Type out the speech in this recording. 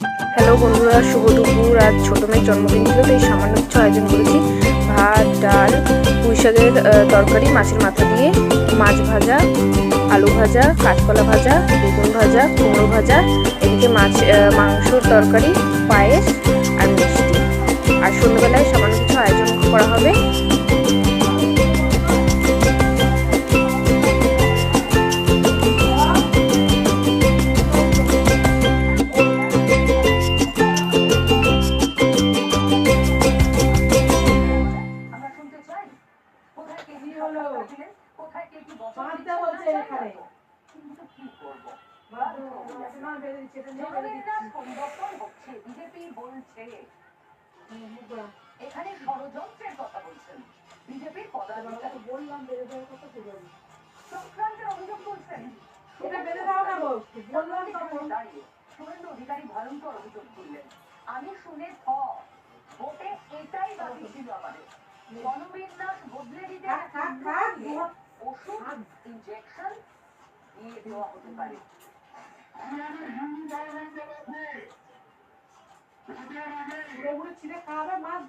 Hello বন্ধুরা, শুভ দুপুর। আজ ছোটো মেয়ের জন্মদিন ছিল, তাই সামান্য কিছু আয়োজন করেছি। ভাত, ডাল, পুঁই শাকের তরকারি, মাছের মাথা দিয়ে, মাছ ভাজা, আলু ভাজা, কাঁচকলা ভাজা, বেগুন ভাজা, কুমড়ো ভাজা, এদিকে মাংসর তরকারি, পায়েস আর মিষ্টি। আর সন্ধ্যাবেলায় সামান্য কিছু আয়োজন করা হবে। এখানে ষড়যন্ত্রের কথা বলছেন, বিজেপির পদাধিকারী বললাম বেড়ে দেওয়ার কথা চক্রান্তের অভিযোগ করছেন। দাঁড়িয়ে শুভেন্দু অধিকারী ভয়ঙ্কর অভিযোগ করলেন। আমি শুনে ভোটে এটাই দাবি ছিল আমাদের, গণবিন্যাস বদলে দিতে ওষুধ ইনজেকশন দিয়ে দেওয়া হতে পারে। পুরোপুরি ছিঁড়ে খাওয়াবে, মাছ